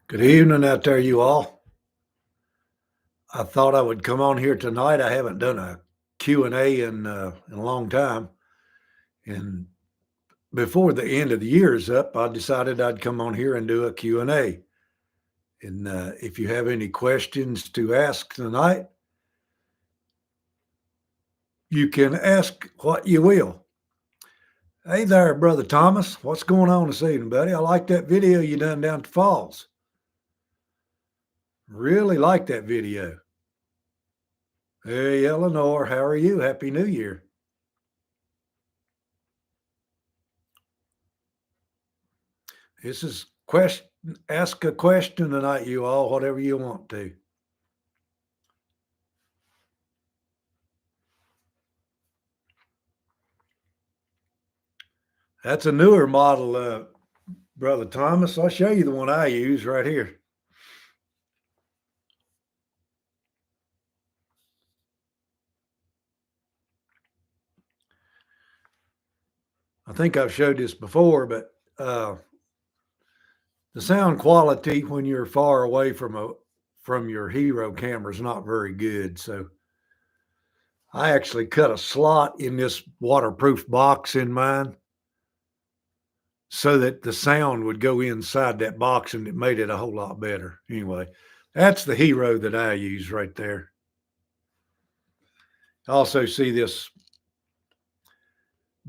Good evening out there, you all. I thought I would come on here tonight. I haven't done a Q&A in a long time. And before the end of the year is up, I decided I'd come on here and do a Q&A. And if you have any questions to ask tonight, you can ask what you will. Hey there, Brother Thomas. What's going on this evening, buddy? I like that video you done down at the falls. Really like that video. Hey, Eleanor, how are you? Happy New Year. This is ask a question tonight, you all, whatever you want to. That's a newer model, Brother Thomas. I'll show you the one I use right here. I think I've showed this before, but the sound quality when you're far away from your Hero camera is not very good. So I actually cut a slot in this waterproof box in mine so that the sound would go inside that box, and it made it a whole lot better. Anyway, that's the Hero that I use right there. Also see this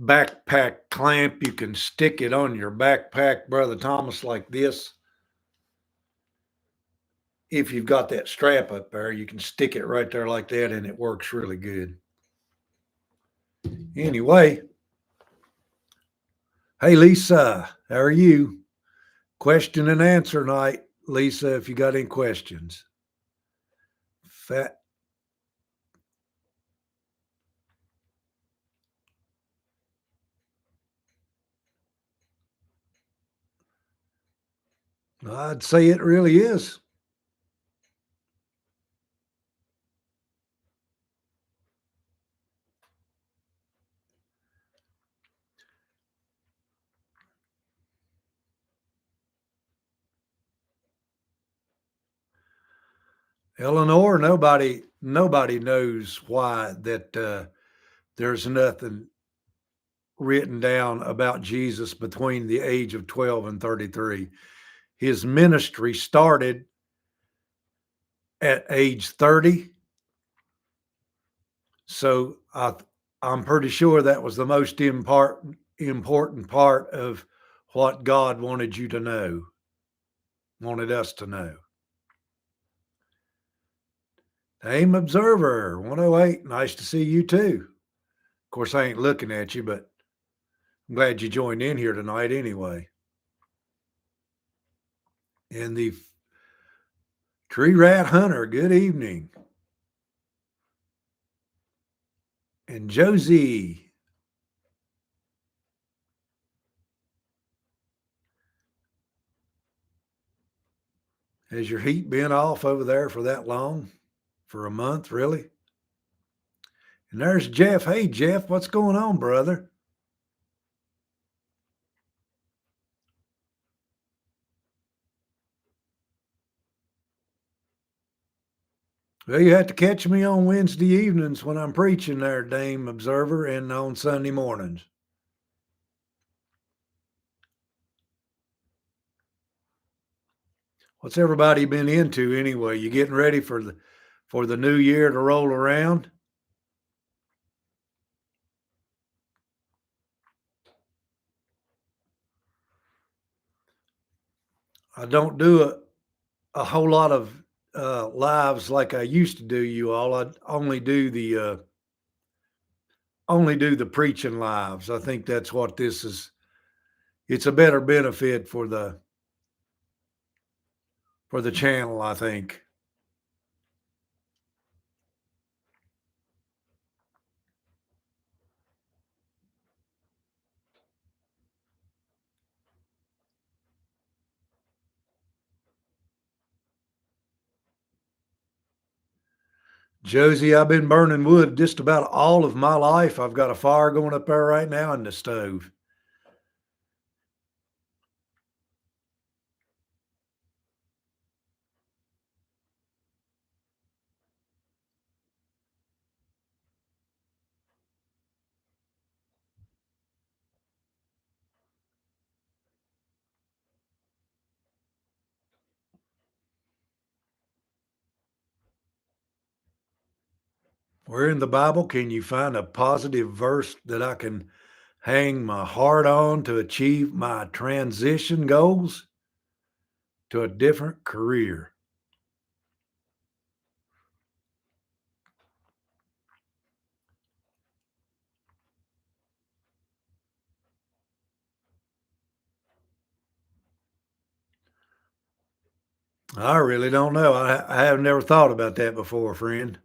backpack clamp. You can stick it on your backpack, Brother Thomas, like this. If you've got that strap up there, you can stick it right there like that, and it works really good. Anyway, hey, Lisa, how are you? Question and answer night, Lisa, if you got any questions. I'd say it really is. Eleanor, nobody knows why that there's nothing written down about Jesus between the age of 12 and 33. His ministry started at age 30. So I'm pretty sure that was the most important part of what God wanted you to know, wanted us to know. Aim Observer 108, nice to see you too. Of course, I ain't looking at you, but I'm glad you joined in here tonight anyway. And the Tree Rat Hunter, good evening. And Josie. Has your heat been off over there for that long? For a month, really? And there's Jeff. Hey, Jeff, what's going on, brother? Well, you have to catch me on Wednesday evenings when I'm preaching there, Dame Observer, and on Sunday mornings. What's everybody been into anyway? You getting ready for the new year to roll around? I don't do a whole lot of lives like I used to do, you all. I only do the preaching lives. I think that's what this is. It's a better benefit for the channel, I think. Josie, I've been burning wood just about all of my life. I've got a fire going up there right now in the stove. Where in the Bible can you find a positive verse that I can hang my heart on to achieve my transition goals to a different career? I really don't know. I have never thought about that before, friend.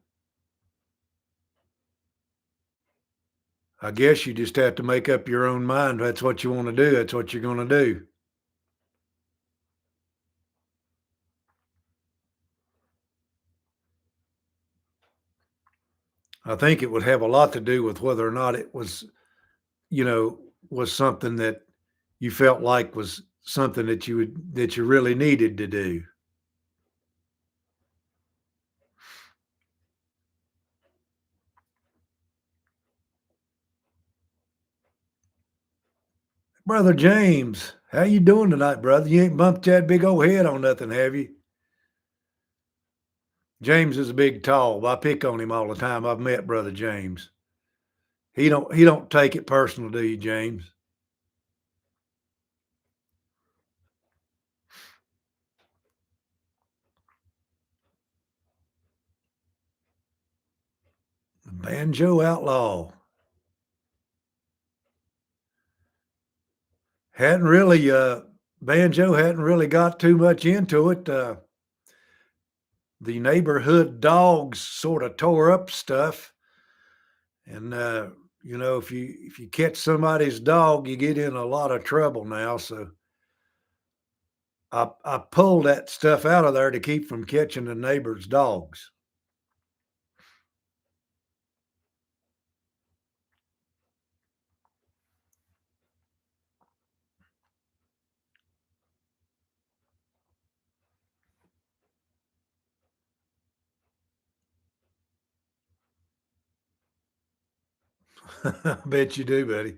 I guess you just have to make up your own mind. That's what you want to do. That's what you're going to do. I think it would have a lot to do with whether or not it was, you know, was something that you felt like was something that you really needed to do. Brother James, how you doing tonight, brother? You ain't bumped that big old head on nothing, have you? James is a big tall. I pick on him all the time. I've met brother James. He don't take it personal, do you, James? Banjo Outlaw. Hadn't really Banjo hadn't really got too much into it. The neighborhood dogs sort of tore up stuff. And if you catch somebody's dog, you get in a lot of trouble now. So I pulled that stuff out of there to keep from catching the neighbor's dogs. I bet you do, buddy.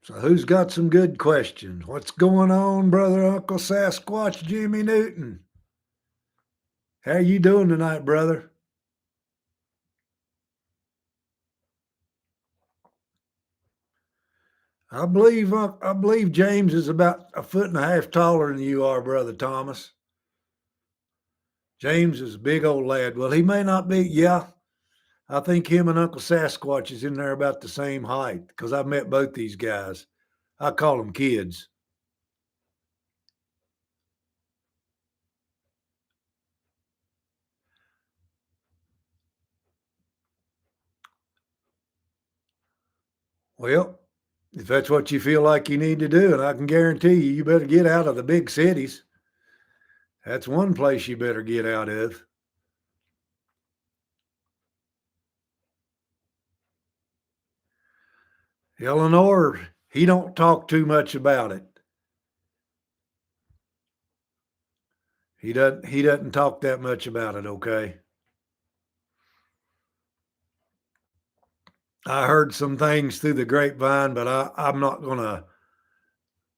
So who's got some good questions? What's going on, brother Uncle Sasquatch Jimmy Newton? How you doing tonight, brother? I believe James is about a foot and a half taller than you are, brother Thomas. James is a big old lad. Well, he may not be. Yeah, I think him and Uncle Sasquatch is in there about the same height because I've met both these guys. I call them kids. Well, if that's what you feel like you need to do, and I can guarantee you, you better get out of the big cities. That's one place you better get out of. Eleanor, he don't talk too much about it. He doesn't talk that much about it, okay? I heard some things through the grapevine, but I'm not gonna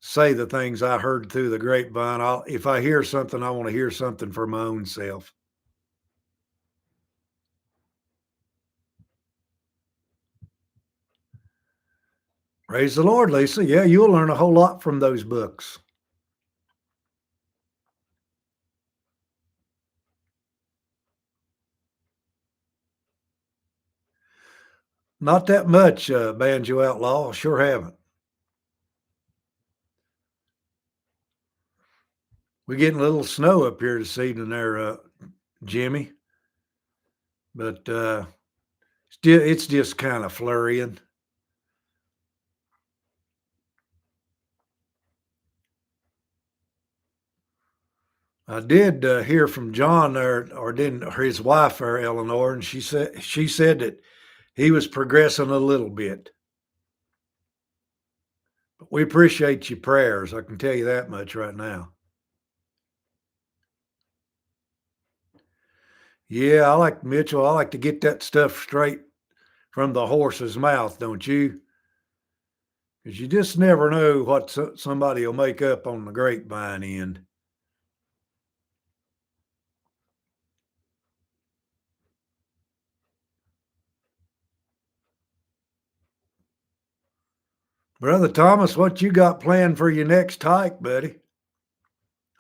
say the things I heard through the grapevine. If I hear something, I want to hear something for my own self. Praise the Lord, Lisa. Yeah, you'll learn a whole lot from those books. Not that much, Banjo Outlaw. Sure haven't. We're getting a little snow up here this evening there, Jimmy, but still, it's just kind of flurrying. I did hear from John there, or didn't, or his wife there, Eleanor, and she said that he was progressing a little bit. But we appreciate your prayers. I can tell you that much right now. Yeah, I like Mitchell. I like to get that stuff straight from the horse's mouth, don't you? Because you just never know what somebody will make up on the grapevine end. Brother Thomas, what you got planned for your next hike, buddy?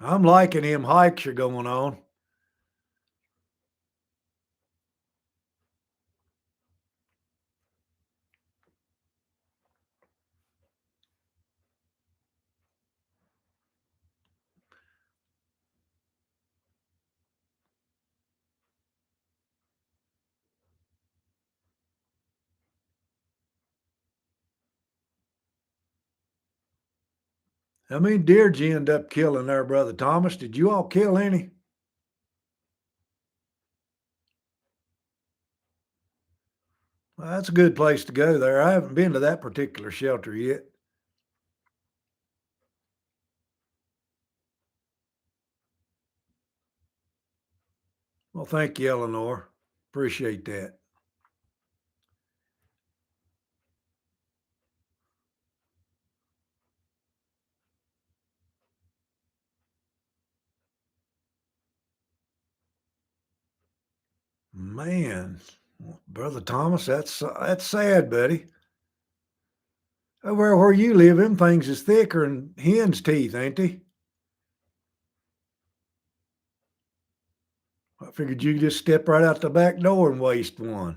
I'm liking them hikes you're going on. How many deer did you end up killing there, Brother Thomas? Did you all kill any? Well, that's a good place to go there. I haven't been to that particular shelter yet. Well, thank you, Eleanor. Appreciate that. Man, Brother Thomas, that's sad, buddy. Over where you live, them things is thicker than hen's teeth, ain't they? I figured you could just step right out the back door and waste one.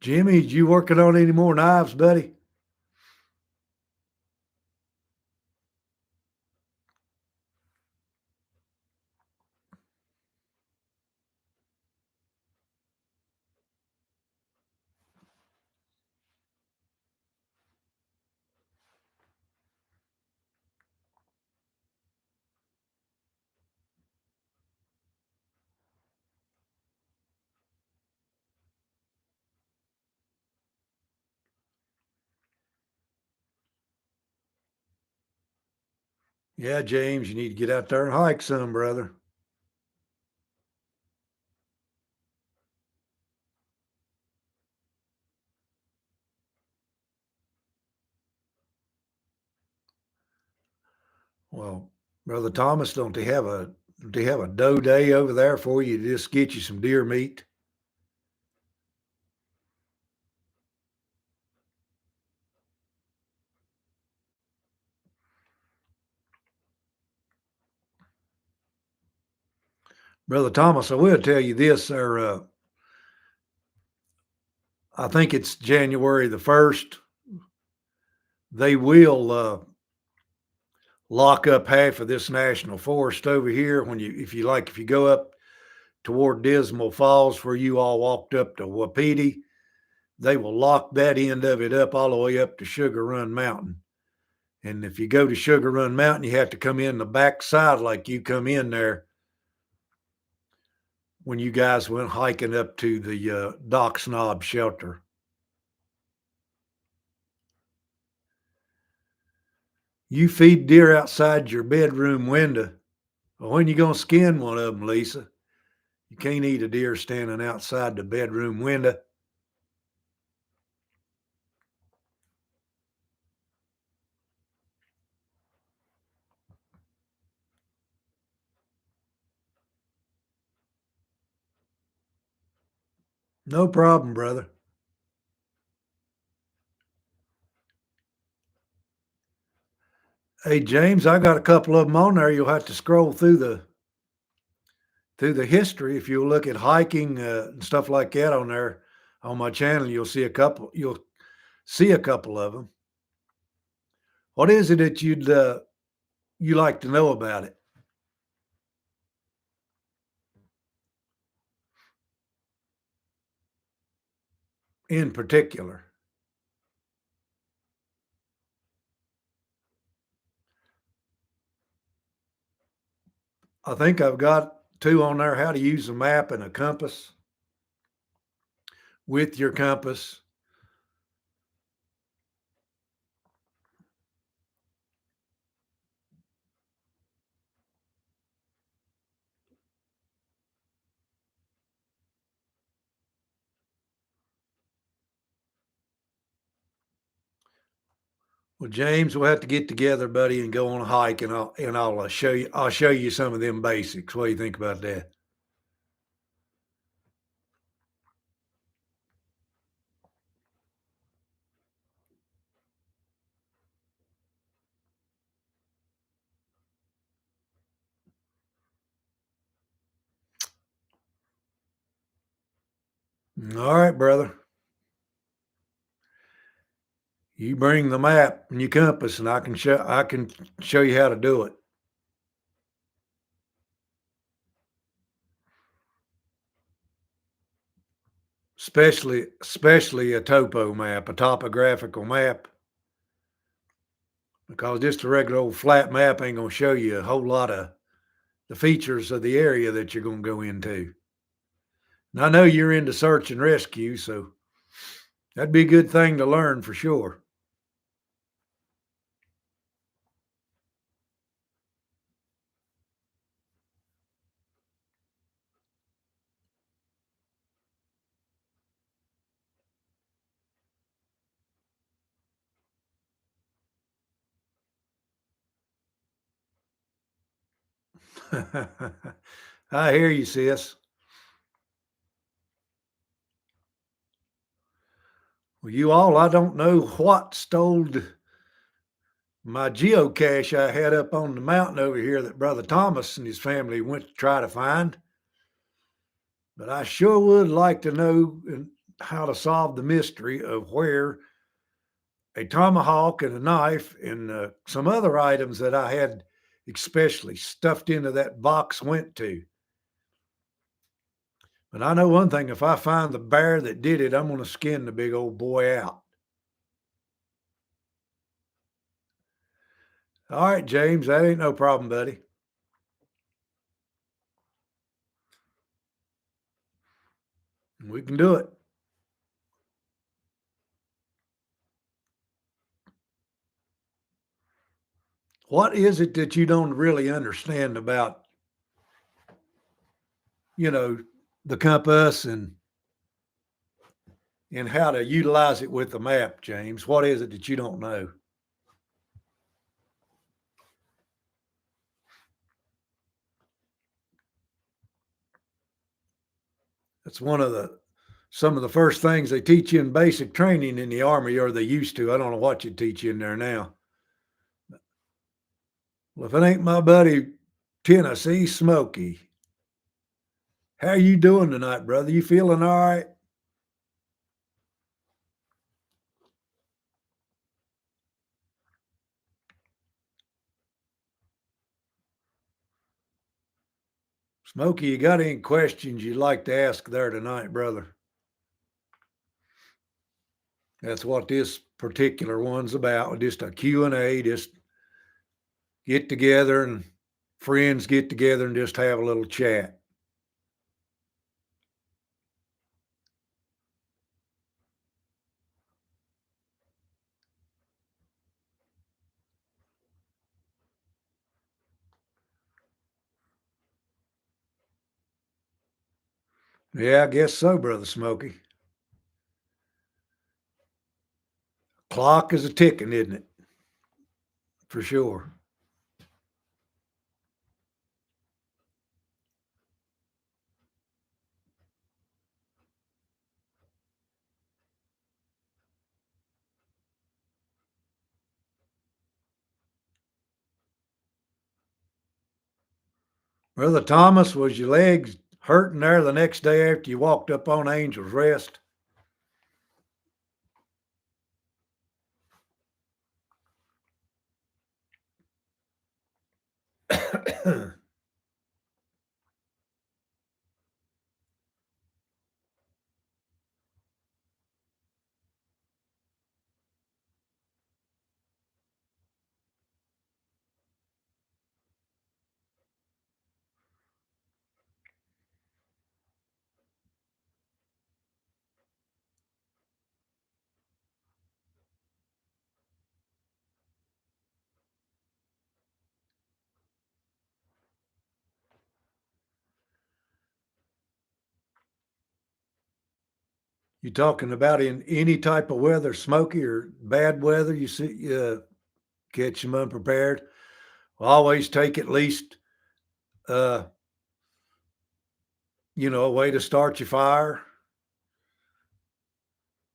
Jimmy, you working on any more knives, buddy? Yeah, James, you need to get out there and hike some, brother. Well, Brother Thomas, don't they have a doe day over there for you to just get you some deer meat? Brother Thomas, I will tell you this, sir. I think it's January the 1st. They will lock up half of this national forest over here when if you go up toward Dismal Falls where you all walked up to Wapiti, they will lock that end of it up all the way up to Sugar Run Mountain. And if you go to Sugar Run Mountain, you have to come in the back side like you come in there when you guys went hiking up to the Doc Snob shelter. You feed deer outside your bedroom window. Well, when you gonna skin one of them, Lisa? You can't eat a deer standing outside the bedroom window. No problem, brother. Hey, James, I got a couple of them on there. You'll have to scroll through the history. If you look at hiking and stuff like that on there on my channel, you'll see a couple. You'll see a couple of them. What is it that you like to know about it in particular? I think I've got two on there: how to use a map and a compass. with your compass. Well, James, we'll have to get together, buddy, and go on a hike, and I'll show you. I'll show you some of them basics. What do you think about that? All right, brother. You bring the map and your compass, and I can show you how to do it. Especially a topo map, a topographical map, because just a regular old flat map ain't gonna show you a whole lot of the features of the area that you're gonna go into. And I know you're into search and rescue, so that'd be a good thing to learn for sure. I hear you, sis. Well, you all, I don't know what stole my geocache I had up on the mountain over here that Brother Thomas and his family went to try to find, but I sure would like to know how to solve the mystery of where a tomahawk and a knife and some other items that I had especially stuffed into that box went to. But I know one thing, if I find the bear that did it, I'm going to skin the big old boy out. All right, James, that ain't no problem, buddy. We can do it. What is it that you don't really understand about, you know, the compass and how to utilize it with the map, James? What is it that you don't know? That's one of the some of the first things they teach you in basic training in the Army, or they used to. I don't know what you teach you in there now. Well, if it ain't my buddy Tennessee Smokey, how you doing tonight, brother? You feeling all right? Smokey, you got any questions you'd like to ask there tonight, brother? That's what this particular one's about. Just a Q and A, just get together and friends get together and just have a little chat. Yeah, I guess so, brother Smokey. Clock is a ticking, isn't it? For sure. Brother Thomas, was your legs hurting there the next day after you walked up on Angel's Rest? You talking about in any type of weather, smoky or bad weather, you see, catch them unprepared? Always take at least, uh, a way to start your fire,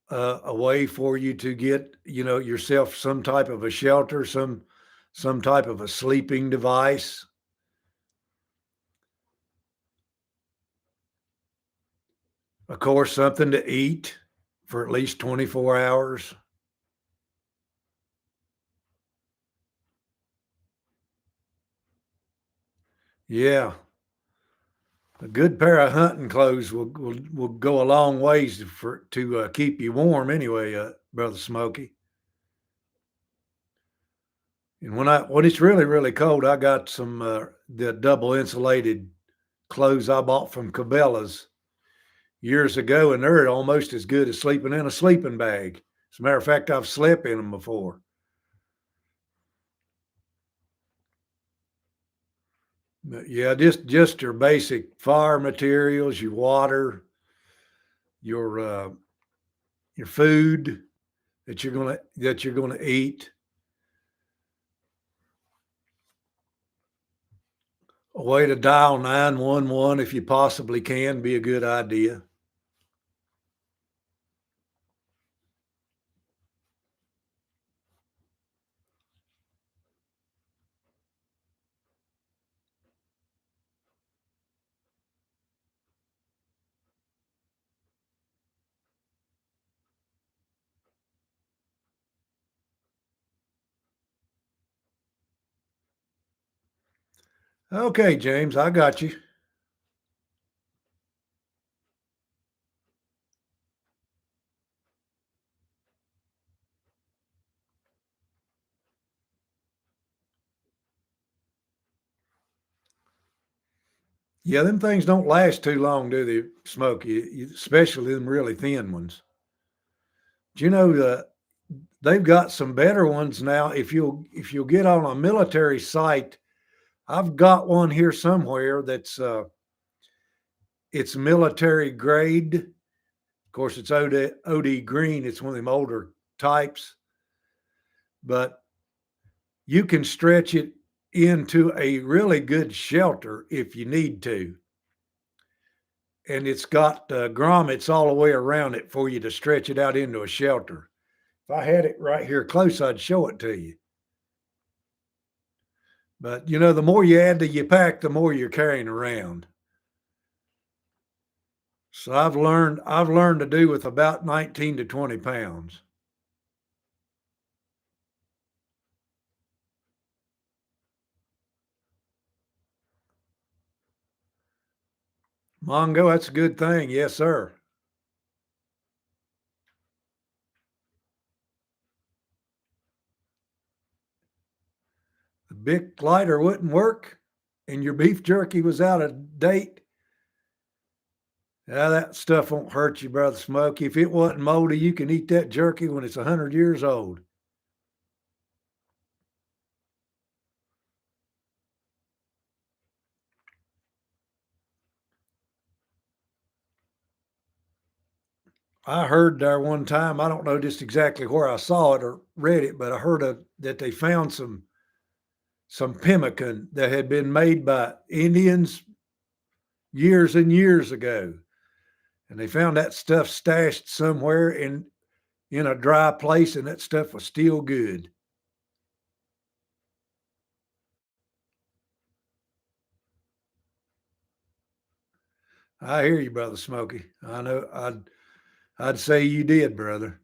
a way for you to get, yourself some type of a shelter, some type of a sleeping device. Of course, something to eat for at least 24 hours. Yeah. A good pair of hunting clothes will go a long ways to keep you warm anyway, Brother Smoky. And when it's really, really cold, I got some the double insulated clothes I bought from Cabela's years ago, and they're almost as good as sleeping in a sleeping bag. As a matter of fact, I've slept in them before. But yeah, just your basic fire materials, your water, your your food that you're gonna eat. A way to dial 911 if you possibly can be a good idea. Okay, James, I got you. Yeah, them things don't last too long, do they, Smokey? Especially them really thin ones. Do you know they've got some better ones now? If you'll get on a military site, I've got one here somewhere that's it's military grade. Of course, it's OD green. It's one of them older types, but you can stretch it into a really good shelter if you need to. And it's got grommets all the way around it for you to stretch it out into a shelter. If I had it right here close, I'd show it to you. But the more you add to your pack, the more you're carrying around. So I've learned to do with about 19 to 20 pounds. Mongo, that's a good thing. Yes, sir. The big lighter wouldn't work and your beef jerky was out of date. Yeah, that stuff won't hurt you, Brother Smokey. If it wasn't moldy, you can eat that jerky when it's 100 years old. I heard there one time, I don't know just exactly where I saw it or read it, but I heard that they found some pemmican that had been made by Indians years and years ago. And they found that stuff stashed somewhere in a dry place, and that stuff was still good. I hear you, Brother Smoky. I know I'd say you did, brother.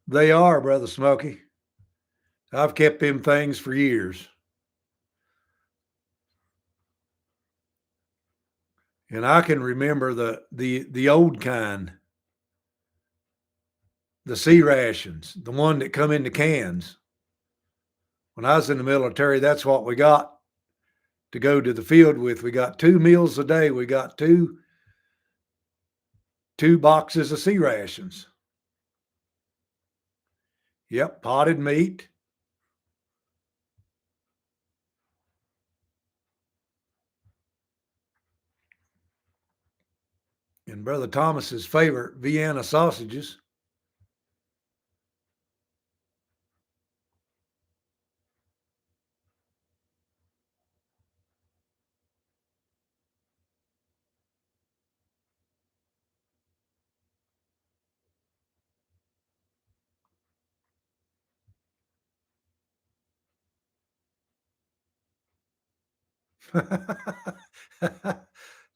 They are, Brother Smoky. I've kept them things for years. And I can remember the old kind, the sea rations, the one that come in the cans. When I was in the military, that's what we got to go to the field with. We got 2 meals a day. We got 2 boxes of C rations. Yep, potted meat. And Brother Thomas's favorite Vienna sausages.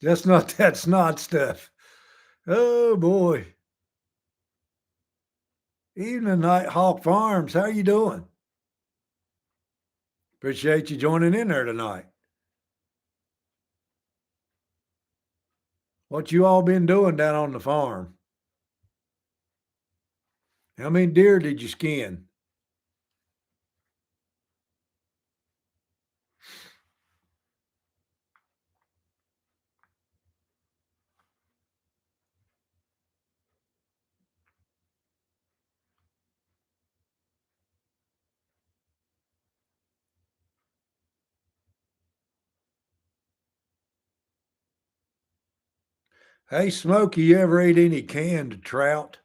Just not that snot stuff. Oh boy. Evening, Nighthawk Farms. How you doing? Appreciate you joining in there tonight. What you all been doing down on the farm? How many deer did you skin? Hey, Smokey, you ever ate any canned trout?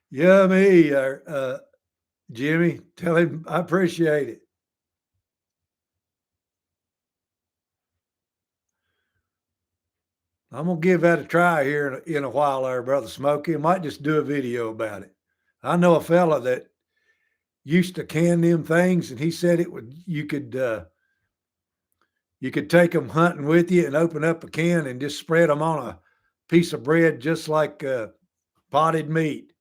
Yummy, Jimmy. Tell him I appreciate it. I'm gonna give that a try here in a while, there, Brother Smokey. I might just do a video about it. I know a fella that used to can them things, and he said it would you could take them hunting with you and open up a can and just spread them on a piece of bread, just like potted meat.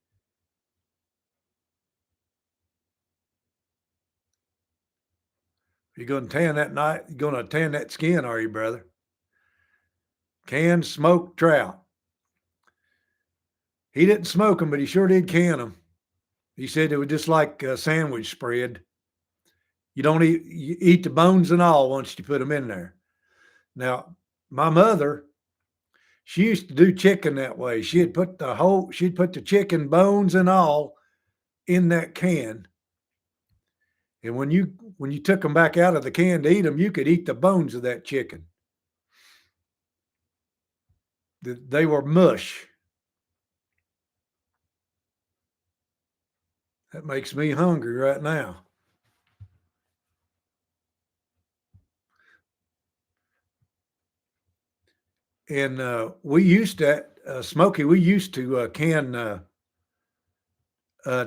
You're going to tan that night. You're going to tan that skin, are you, brother? Canned smoked trout. He didn't smoke them, but he sure did can them. He said it was just like a sandwich spread. You eat the bones and all once you put them in there. Now, my mother, she used to do chicken that way. She'd put the chicken bones and all in that can. And when you took them back out of the can to eat them, you could eat the bones of that chicken. They were mush. That makes me hungry right now. And we used to, Smokey, we used to can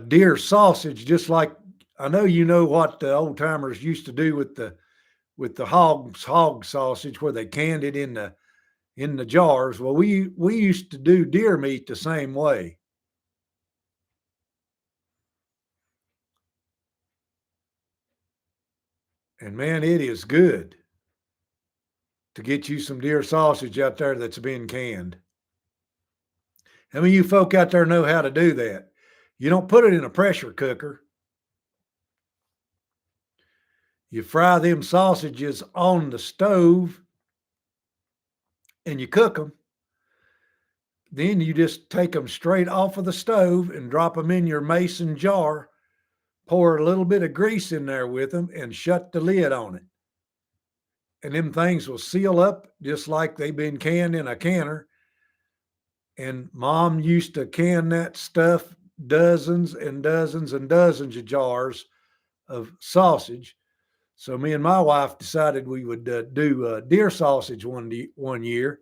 deer sausage, just like I know you know what the old timers used to do with the hog sausage, where they canned it in the jars. Well, we used to do deer meat the same way. And man, it is good to get you some deer sausage out there that's been canned. How many of you folk out there know how to do that? You don't put it in a pressure cooker. You fry them sausages on the stove and you cook them. Then you just take them straight off of the stove and drop them in your mason jar, pour a little bit of grease in there with them, and shut the lid on it. And them things will seal up just like they've been canned in a canner. And Mom used to can that stuff, dozens and dozens and dozens of jars of sausage. So me and my wife decided we would do deer sausage one year.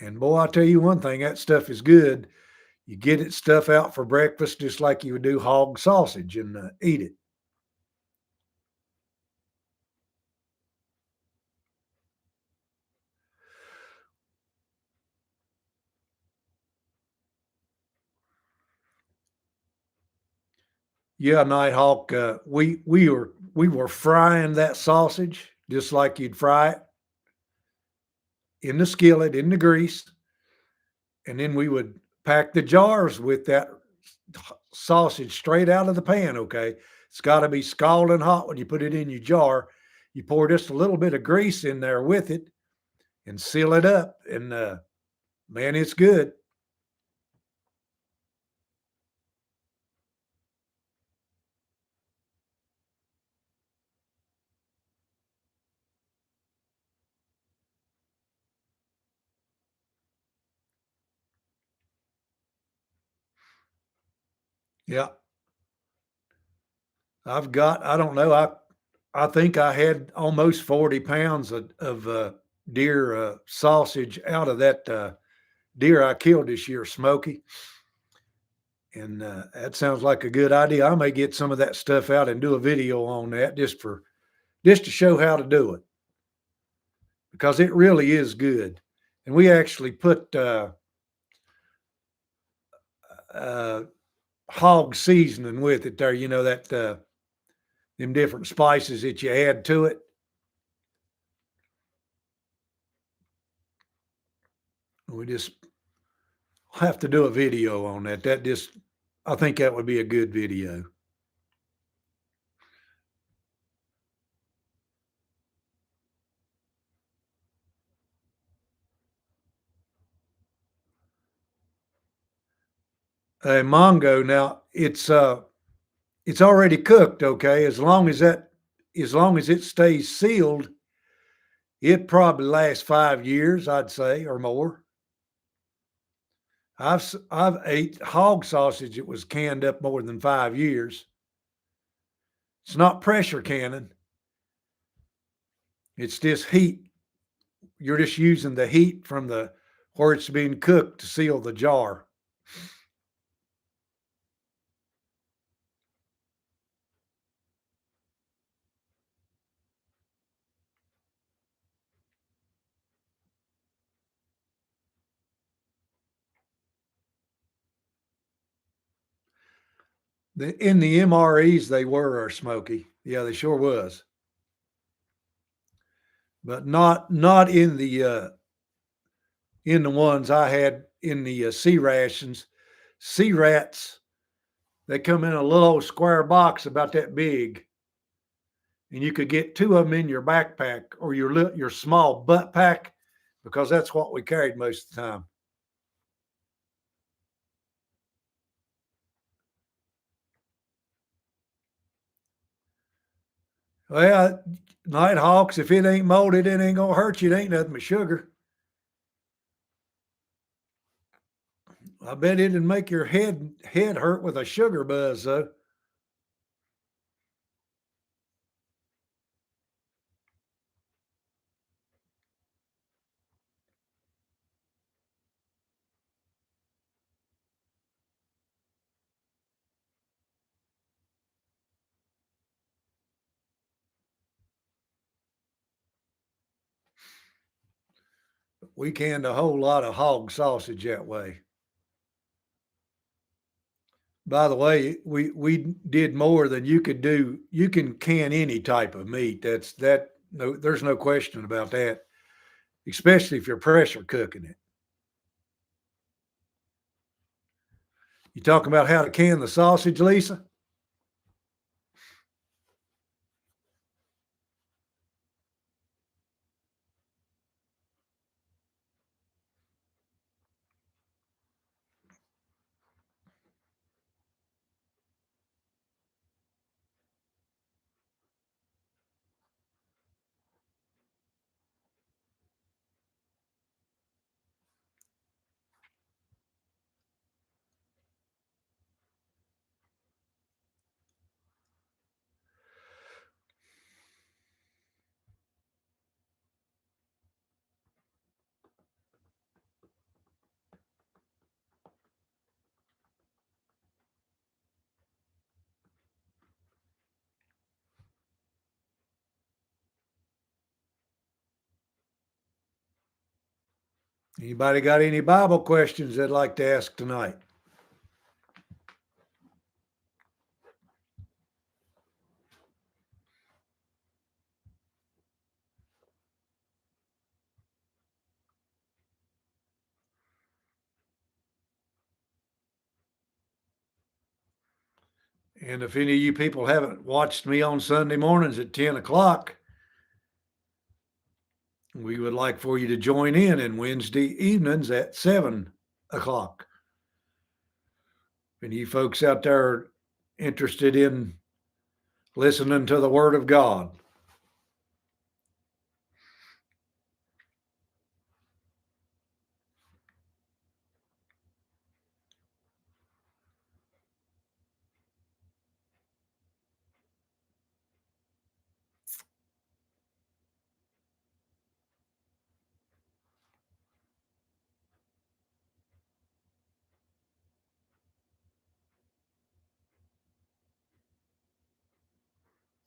And boy, I'll tell you one thing, that stuff is good. You get it stuff out for breakfast just like you would do hog sausage and eat it. Yeah, Nighthawk. We were frying that sausage just like you'd fry it. in the skillet, in the grease, and then we would pack the jars with that sausage straight out of the pan, okay? It's gotta be scalding hot when you put it in your jar. You pour just a little bit of grease in there with it and seal it up, and, man, it's good. Yeah. I don't know, I think I had almost 40 pounds of deer, sausage out of that, deer I killed this year, Smoky, and, that sounds like a good idea. I may get some of that stuff out and do a video on that just to show how to do it, because it really is good, and we actually put, uh, hog seasoning with it there, that, them different spices that you add to it. We just have to do a video on that. I think that would be a good video. A Mongo, now it's already cooked, okay? As long as it stays sealed, it probably lasts 5 years, I'd say, or more. I've ate hog sausage that was canned up more than 5 years. It's not pressure canning. It's just heat. You're just using the heat from the where it's being cooked to seal the jar. In the MREs, they were smoky. Yeah, they sure was, but not in the ones I had in the sea rations. Sea rats, they come in a little old square box about that big, and you could get two of them in your backpack or your small butt pack, because that's what we carried most of the time. Well, Nighthawks, if it ain't molded, it ain't gonna hurt you. It ain't nothing but sugar. I bet it'd make your head hurt with a sugar buzz, though. We canned a whole lot of hog sausage that way. By the way, we did more than you could do. You can can any type of meat. No, there's no question about that, especially if you're pressure cooking it. You talking about how to can the sausage, Lisa? Anybody got any Bible questions they'd like to ask tonight? And if any of you people haven't watched me on Sunday mornings at 10 o'clock, we would like for you to join in Wednesday evenings at 7 o'clock. And you folks out there are interested in listening to the Word of God.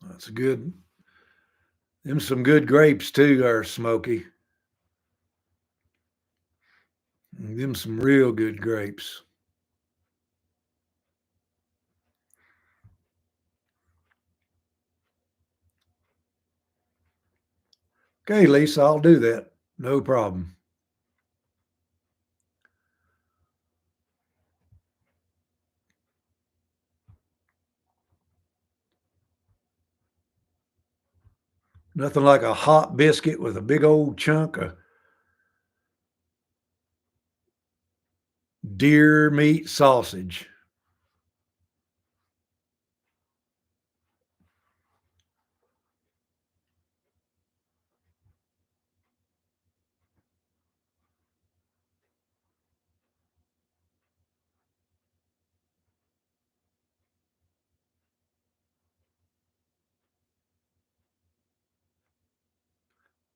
That's good. Them some good grapes too, are Smoky. Them some real good grapes. Okay, Lisa, I'll do that. No problem. Nothing like a hot biscuit with a big old chunk of deer meat sausage.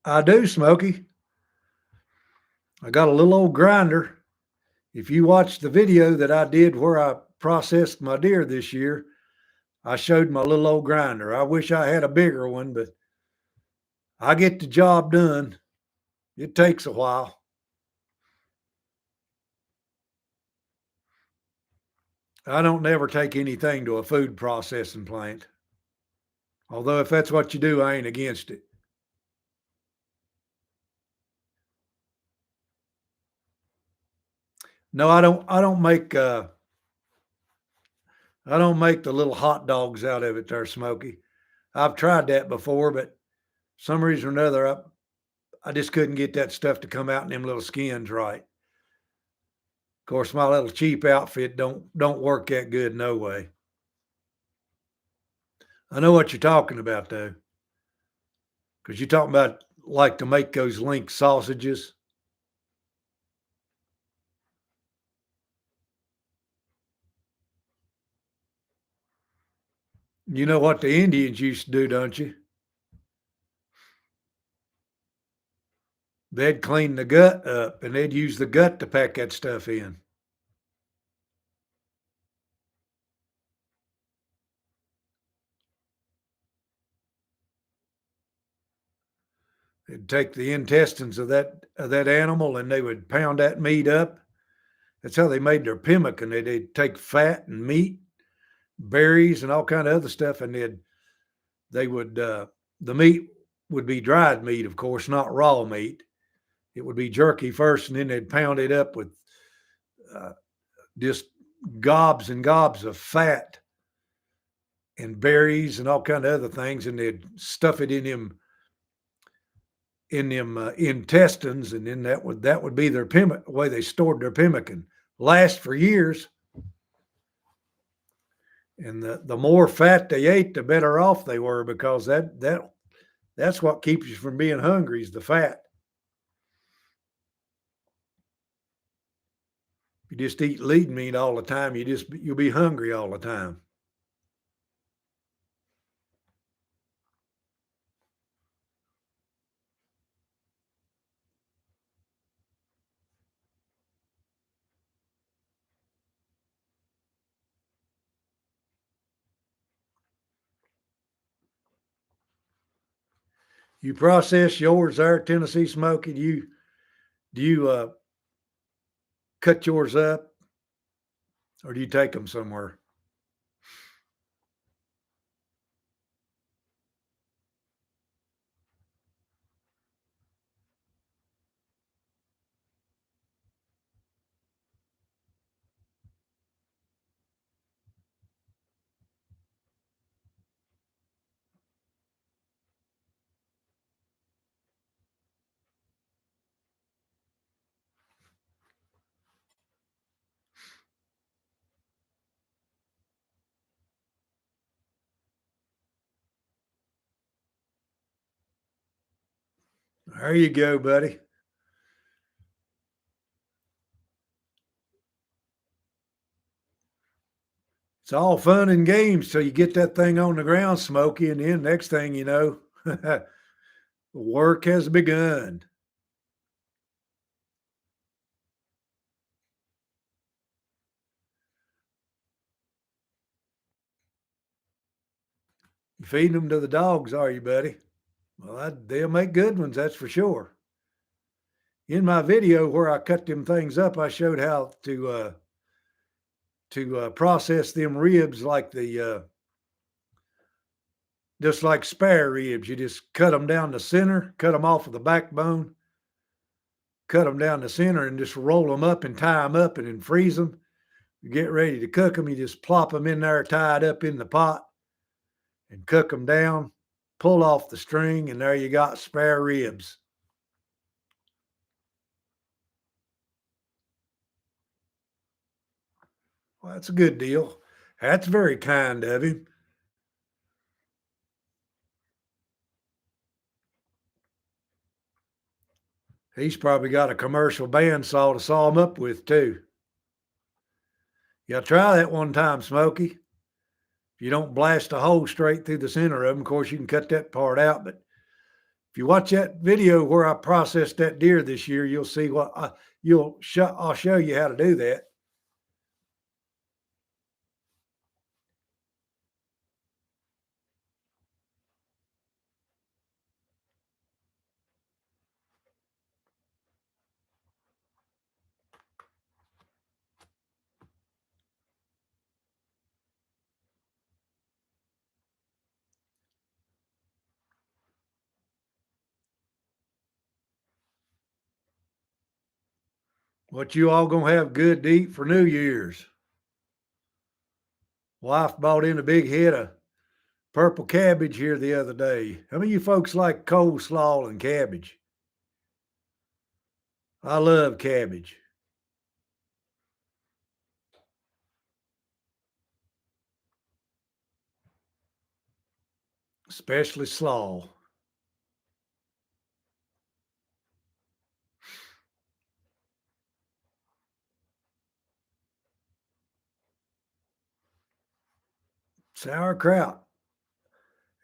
I do, Smoky. I got a little old grinder. If you watch the video that I did where I processed my deer this year, I showed my little old grinder. I wish I had a bigger one, but I get the job done. It takes a while. I don't never take anything to a food processing plant. Although if that's what you do, I ain't against it. No, I don't make the little hot dogs out of it there, Smoky. I've tried that before, but some reason or another, I just couldn't get that stuff to come out in them little skins right. Of course, my little cheap outfit don't work that good no way. I know what you're talking about though, because you're talking about like to make those link sausages. You know what the Indians used to do, don't you? They'd clean the gut up and they'd use the gut to pack that stuff in. They'd take the intestines of that animal and they would pound that meat up. That's how they made their pemmican. They'd take fat and meat, berries, and all kind of other stuff, and they would the meat would be dried meat, of course, not raw meat. It would be jerky first, and then they'd pound it up with uh, just gobs and gobs of fat and berries and all kind of other things, and they'd stuff it in them intestines, and then that would be their way they stored their pemmican. Last for years, and the more fat they ate, the better off they were because that's what keeps you from being hungry is the fat. If you just eat lean meat all the time, you'll be hungry all the time. You process yours there, Tennessee Smoky. Do you cut yours up, or do you take them somewhere? There you go, buddy. It's all fun and games till you get that thing on the ground, Smokey, and then next thing you know, work has begun. You feeding them to the dogs, are you, buddy? Well, they'll make good ones, that's for sure. In my video where I cut them things up, I showed how to process them ribs like just like spare ribs. You just cut them down the center, cut them off of the backbone, cut them down the center, and just roll them up and tie them up, and then freeze them. You get ready to cook them. You just plop them in there, tied up in the pot, and cook them down. Pull off the string, and there you got spare ribs. Well, that's a good deal. That's very kind of him. He's probably got a commercial bandsaw to saw them up with, too. Yeah, try that one time, Smokey. If you don't blast a hole straight through the center of them, of course, you can cut that part out. But if you watch that video where I processed that deer this year, you'll see what I'll show you how to do that. What you all gonna have good to eat for New Year's? Wife bought in a big head of purple cabbage here the other day. How many of you folks like coleslaw and cabbage? I love cabbage, especially slaw. Sauerkraut.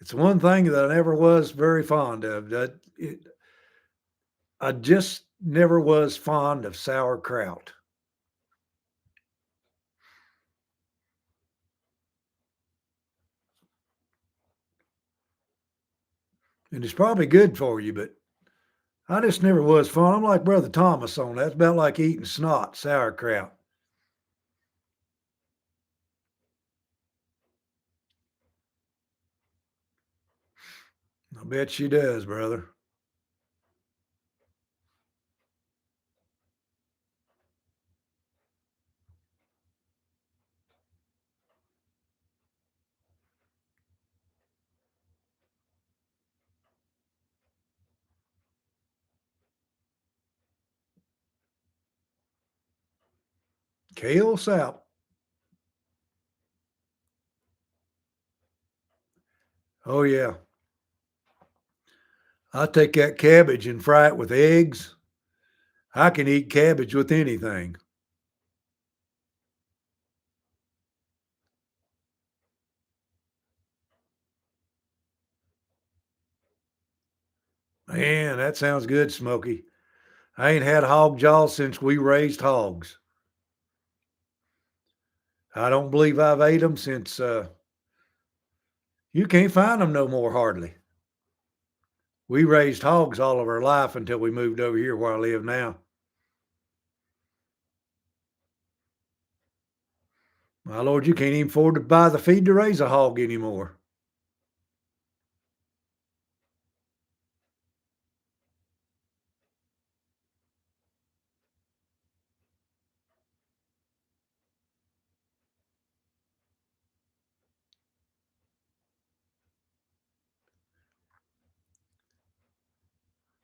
It's one thing that I never was very fond of. I just never was fond of sauerkraut. And it's probably good for you, but I just never was fond. I'm like Brother Thomas on that. It's about like eating snot, sauerkraut. I bet she does, brother. Kale sap. Oh, yeah. I take that cabbage and fry it with eggs. I can eat cabbage with anything. Man, that sounds good, Smokey. I ain't had hog jaws since we raised hogs. I don't believe I've ate them since you can't find them no more hardly. We raised hogs all of our life until we moved over here where I live now. My Lord, you can't even afford to buy the feed to raise a hog anymore.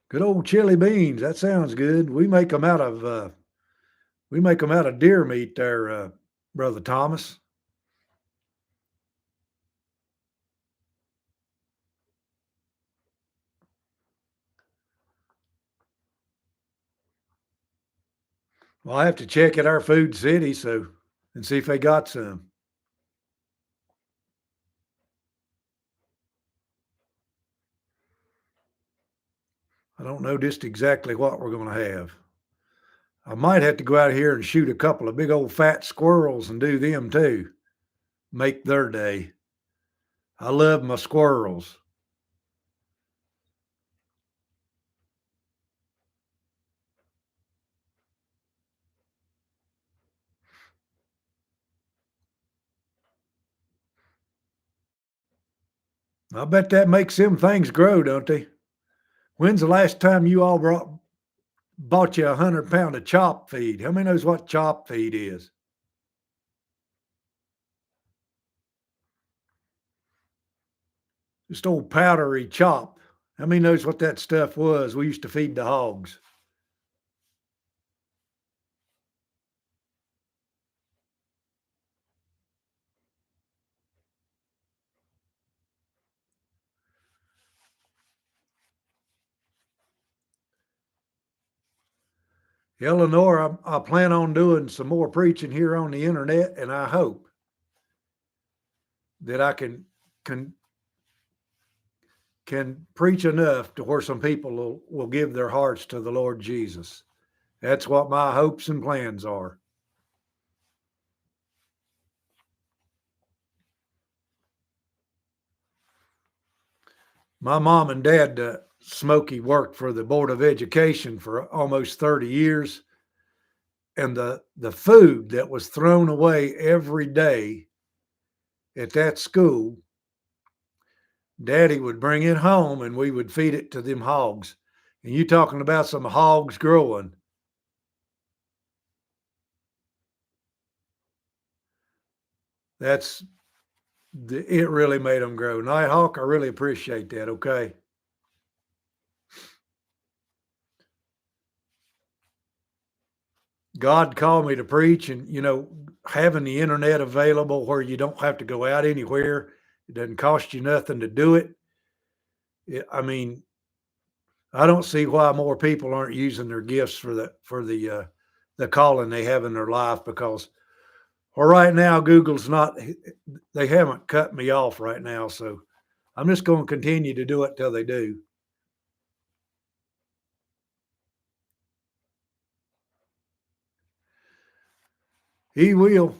Good old chili beans. That sounds good. We make them out of deer meat there, Brother Thomas. Well, I have to check at our Food City and see if they got some. I don't know just exactly what we're going to have. I might have to go out here and shoot a couple of big old fat squirrels and do them too. Make their day. I love my squirrels. I bet that makes them things grow, don't they? When's the last time you all bought you 100 pound of chop feed? How many knows what chop feed is? Just old powdery chop. How many knows what that stuff was? We used to feed the hogs. Eleanor, I plan on doing some more preaching here on the internet, and I hope that I can can preach enough to where some people will give their hearts to the Lord Jesus. That's what my hopes and plans are. My mom and dad, Smokey, worked for the Board of Education for almost 30 years. And the food that was thrown away every day at that school, Daddy would bring it home and we would feed it to them hogs. And you talking about some hogs growing. That's it really made them grow. Nighthawk, I really appreciate that. Okay. God called me to preach, and having the internet available where you don't have to go out anywhere, it doesn't cost you nothing to do it. I mean, I don't see why more people aren't using their gifts the calling they have in their life, because well, right now Google's not, they haven't cut me off right now, so I'm just going to continue to do it till they do. He will.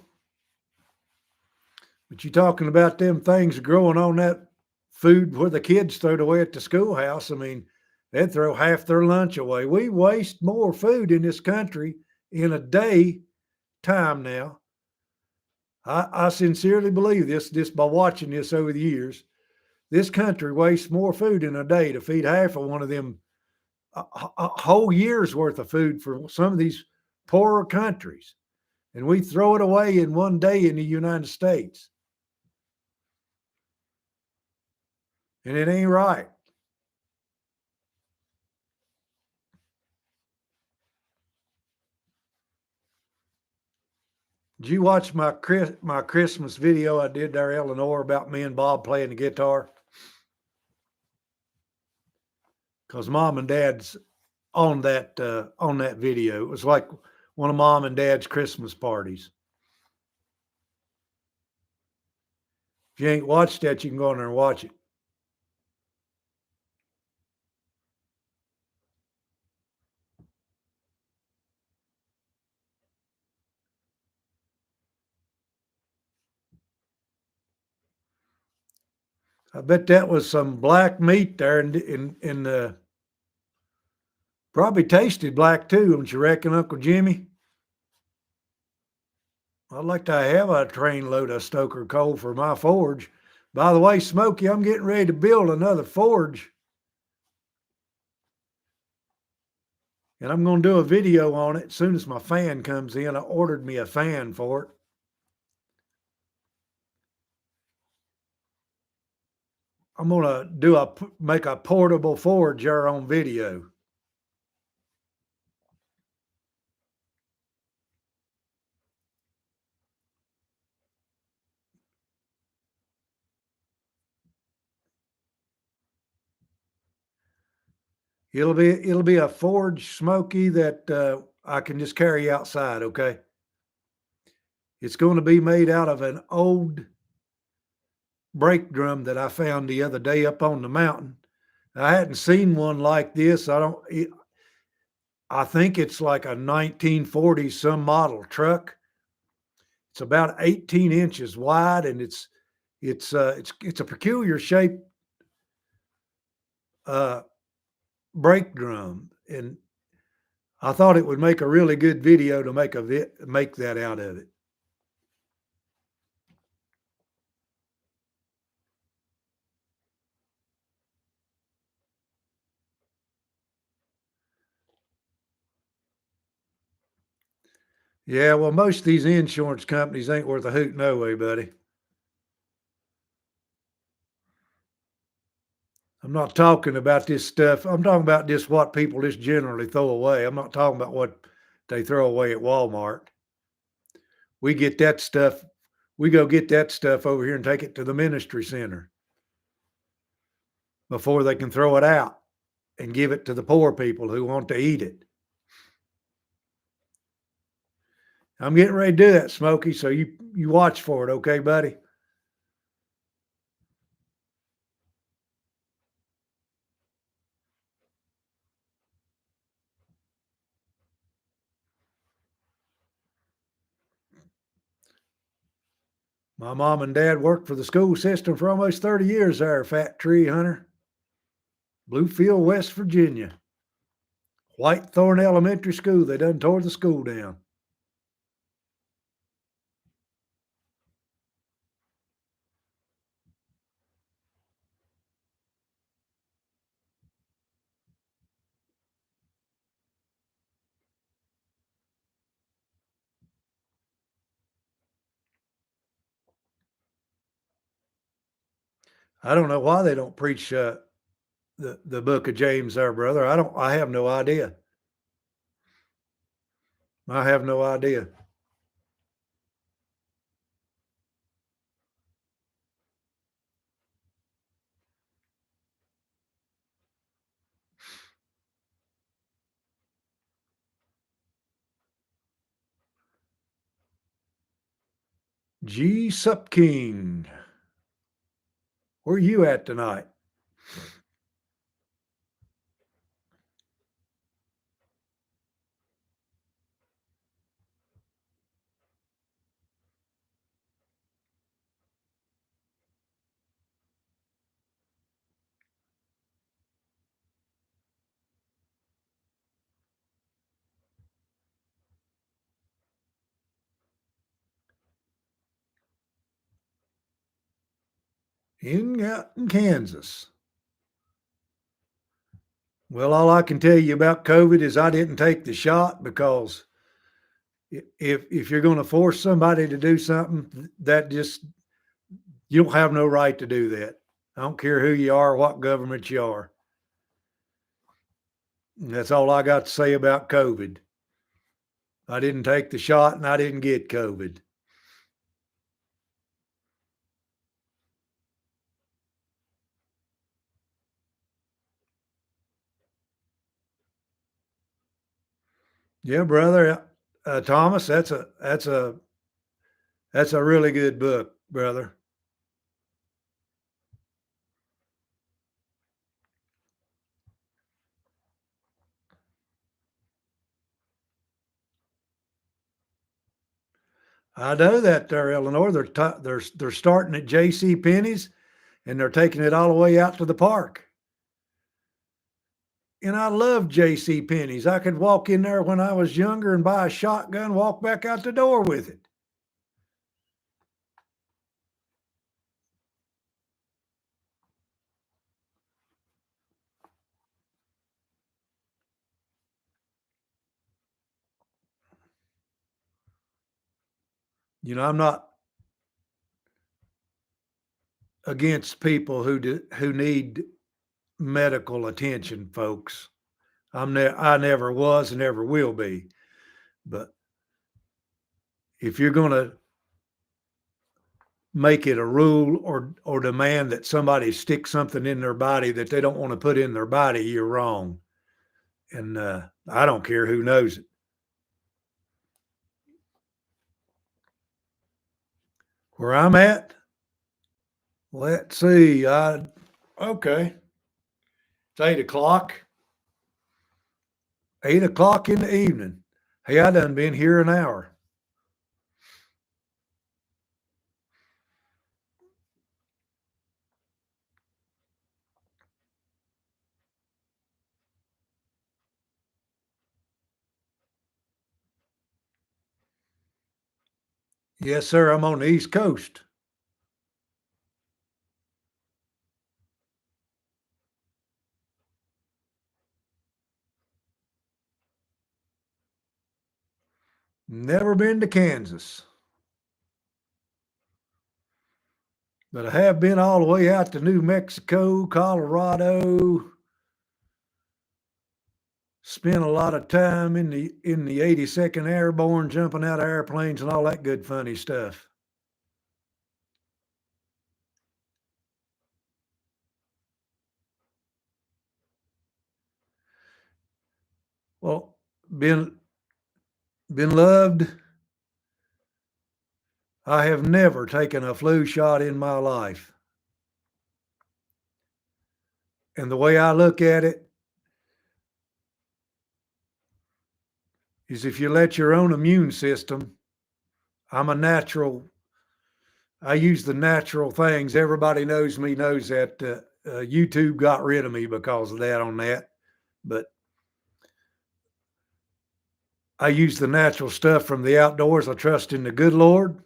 But you talking about them things growing on that food where the kids throw it away at the schoolhouse. I mean, they'd throw half their lunch away. We waste more food in this country in a day time now. I sincerely believe this just by watching this over the years. This country wastes more food in a day to feed half of one of them a whole year's worth of food for some of these poorer countries. And we throw it away in one day in the United States. And it ain't right. Did you watch my Christmas video I did there, Eleanor, about me and Bob playing the guitar? Because Mom and Dad's on that video. It was like one of Mom and Dad's Christmas parties. If you ain't watched that, you can go in there and watch it. I bet that was some black meat there, in the probably tasted black too, don't you reckon, Uncle Jimmy? I'd like to have a trainload of Stoker coal for my forge. By the way, Smokey, I'm getting ready to build another forge, and I'm going to do a video on it as soon as my fan comes in. I ordered me a fan for it. I'm going to make a portable forge there on video. It'll be a forge, Smoky, that I can just carry you outside, okay? It's going to be made out of an old brake drum that I found the other day up on the mountain. I hadn't seen one like this. I think it's like a 1940 some model truck. It's about 18 inches wide, and it's a peculiar shape uh, brake drum, and I thought it would make a really good video to make that out of it. Yeah, well, most of these insurance companies ain't worth a hoot no way, buddy. I'm not talking about this stuff. I'm talking about just what people just generally throw away. I'm not talking about what they throw away at Walmart. We get that stuff. We go get that stuff over here and take it to the ministry center before they can throw it out and give it to the poor people who want to eat it. I'm getting ready to do that, Smokey. So you watch for it, okay, buddy? My mom and dad worked for the school system for almost 30 years there, Fat Tree Hunter. Bluefield, West Virginia. Whitethorn Elementary School. They done tore the school down. I don't know why they don't preach the book of James there, brother. I have no idea. I have no idea. G. Supking. Where you at tonight? In Kansas. Well, all I can tell you about COVID is I didn't take the shot because if you're going to force somebody to do something, that just you don't have no right to do that. I don't care who you are, what government you are. That's all I got to say about COVID. I didn't take the shot and I didn't get COVID. Yeah, brother, Thomas, that's a really good book, brother. I know that there, Eleanor. They're starting at J.C. Penney's, and they're taking it all the way out to the park. And I love J.C. Penney's. I could walk in there when I was younger and buy a shotgun, walk back out the door with it. I'm not against people who need medical attention, folks. I never was and never will be. But if you're going to make it a rule or demand that somebody stick something in their body that they don't want to put in their body, you're wrong. And I don't care who knows it. Where I'm at, let's see. Okay. It's 8 o'clock. 8 o'clock in the evening. Hey, I done been here an hour. Yes, sir. I'm on the East Coast. Never been to Kansas. But I have been all the way out to New Mexico, Colorado. Spent a lot of time in the 82nd Airborne, jumping out of airplanes and all that good funny stuff. Well, been loved. I have never taken a flu shot in my life. And the way I look at it is if you let your own immune system, I'm a natural, I use the natural things. Everybody knows me, knows that YouTube got rid of me because of that on that. But I use the natural stuff from the outdoors. I trust in the good Lord.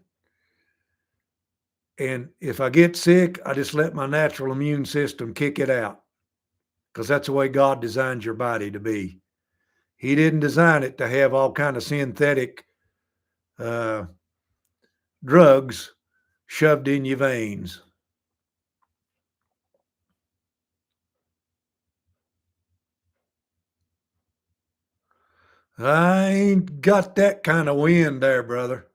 And if I get sick, I just let my natural immune system kick it out, because that's the way God designed your body to be. He didn't design it to have all kind of synthetic drugs shoved in your veins. I ain't got that kind of wind there, brother.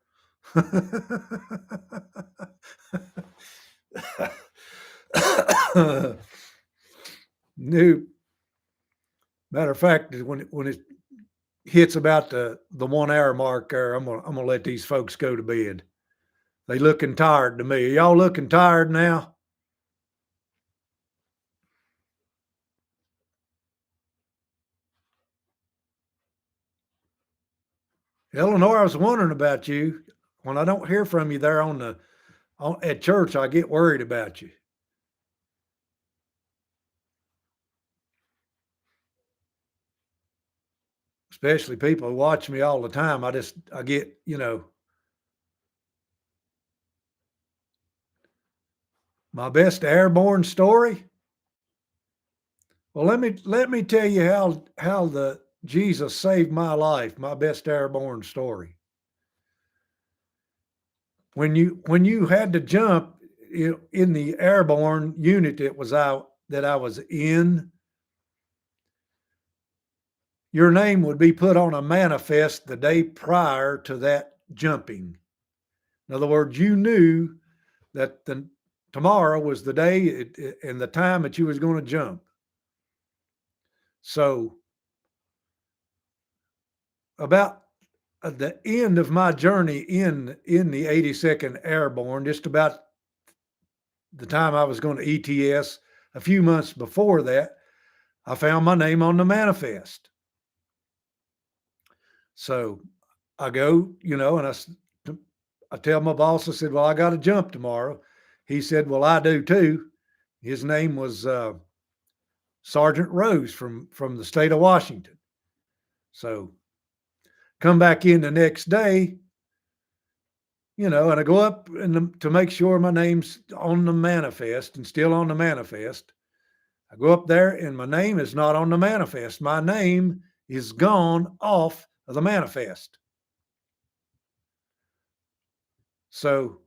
New. Matter of fact, when it hits about the 1 hour mark there, I'm gonna let these folks go to bed. They looking tired to me. Are y'all looking tired now? Eleanor, I was wondering about you. When I don't hear from you there at church, I get worried about you. Especially people who watch me all the time. I get, my best airborne story. Well, let me tell you how the Jesus saved my life. My best airborne story. When you had to jump in the airborne unit that I was in, your name would be put on a manifest the day prior to that jumping. In other words, you knew that tomorrow was the day and the time that you was going to jump. So about the end of my journey in the 82nd Airborne, just about the time I was going to ETS, a few months before that, I found my name on the manifest. So I go, and I tell my boss, I said, well, I got to jump tomorrow. He said, well, I do too. His name was Sergeant Rose from the state of Washington. So come back in the next day, and I go up to make sure my name's on the manifest and still on the manifest. I go up there and my name is not on the manifest. My name is gone off of the manifest. So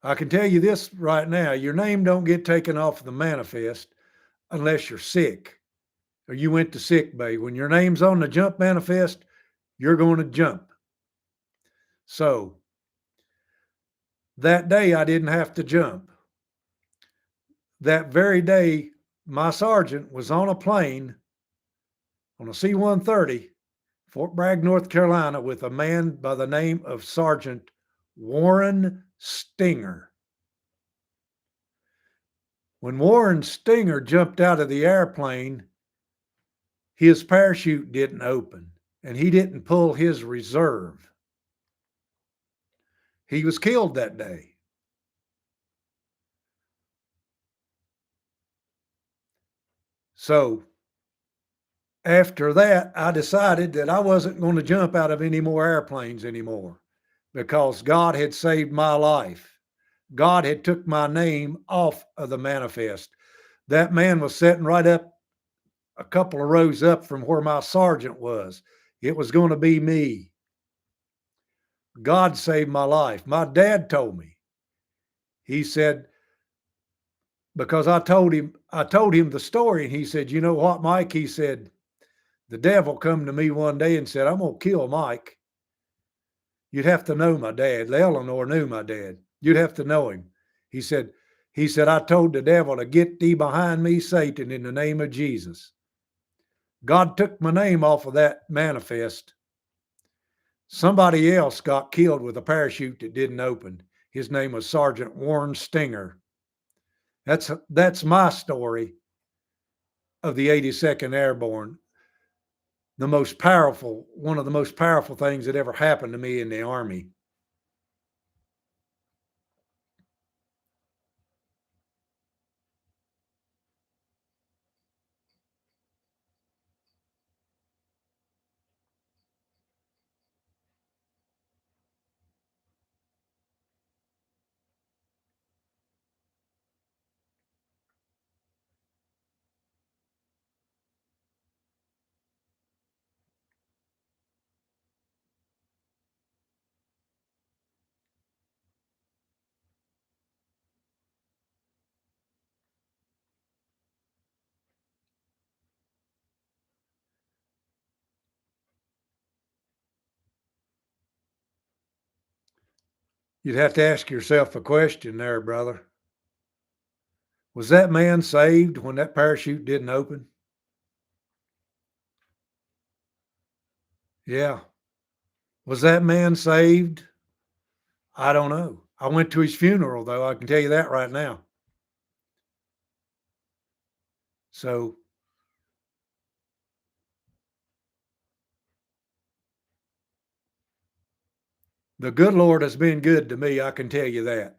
I can tell you this right now, your name don't get taken off of the manifest unless you're sick or you went to sick bay. When your name's on the jump manifest, you're going to jump. So that day I didn't have to jump. That very day, my sergeant was on a plane on a C-130, Fort Bragg, North Carolina, with a man by the name of Sergeant Warren Stinger. When Warren Stinger jumped out of the airplane, his parachute didn't open and he didn't pull his reserve. He was killed that day. So after that, I decided that I wasn't going to jump out of any more airplanes anymore because God had saved my life. God had took my name off of the manifest. That man was sitting right up a couple of rows up from where my sergeant was. It was going to be me. God saved my life. My dad told me. He said, because I told him the story, and he said, you know what, Mike? He said, the devil come to me one day and said, I'm going to kill Mike. You'd have to know my dad. Eleanor knew my dad. You'd have to know him. He said, I told the devil to get thee behind me, Satan, in the name of Jesus. God took my name off of that manifest. Somebody else got killed with a parachute that didn't open. His name was Sergeant Warren Stinger. That's my story of the 82nd Airborne. One of the most powerful things that ever happened to me in the Army. You'd have to ask yourself a question there, brother. Was that man saved when that parachute didn't open? Yeah. Was that man saved? I don't know. I went to his funeral, though. I can tell you that right now. So the good Lord has been good to me. I can tell you that.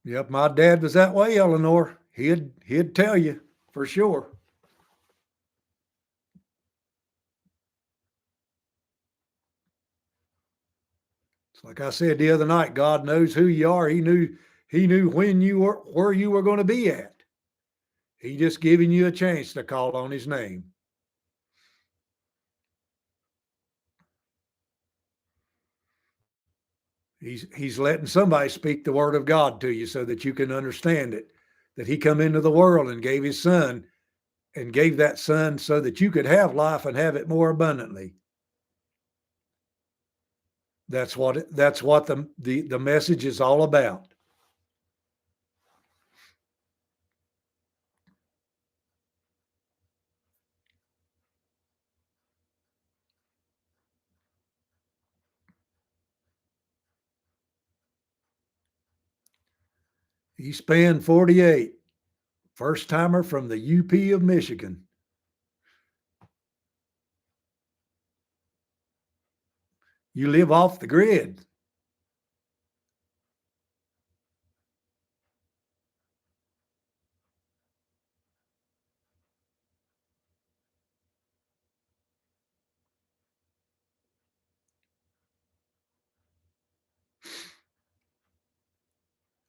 Yep, my dad was that way, Eleanor. He'd tell you for sure. It's like I said the other night, God knows who you are. He knew when you were where you were going to be at. He just giving you a chance to call on his name. He's letting somebody speak the word of God to you so that you can understand it. That he come into the world and gave his son and gave that son so that you could have life and have it more abundantly. That's what the message is all about. East Bend 48, first timer from the UP of Michigan. You live off the grid.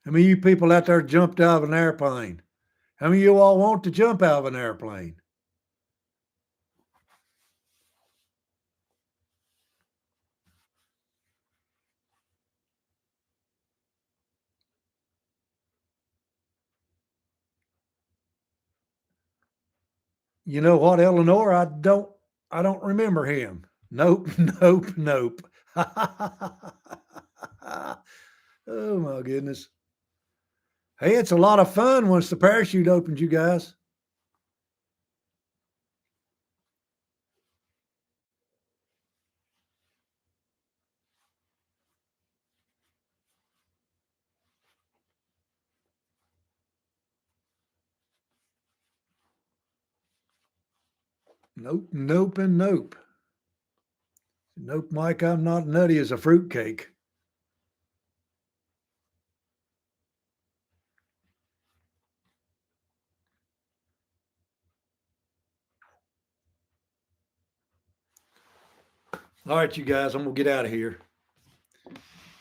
How many of you people out there jumped out of an airplane? How many of you all want to jump out of an airplane? You know what, Eleanor? I don't remember him. Nope, nope, nope. Oh my goodness. Hey, it's a lot of fun once the parachute opens, you guys. Nope, nope, and nope. Nope, Mike, I'm not nutty as a fruitcake. All right, you guys, I'm going to get out of here.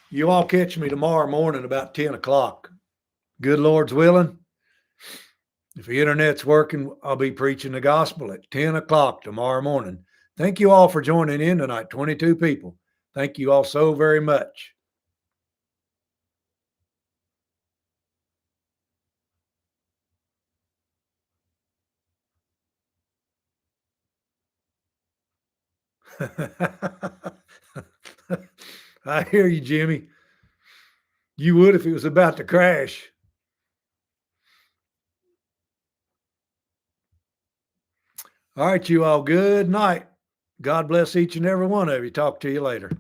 You all catch me tomorrow morning about 10 o'clock. Good Lord's willing. If the internet's working, I'll be preaching the gospel at 10 o'clock tomorrow morning. Thank you all for joining in tonight, 22 people. Thank you all so very much. I hear you, Jimmy. You would if it was about to crash. All right, you all. Good night. God bless each and every one of you. Talk to you later.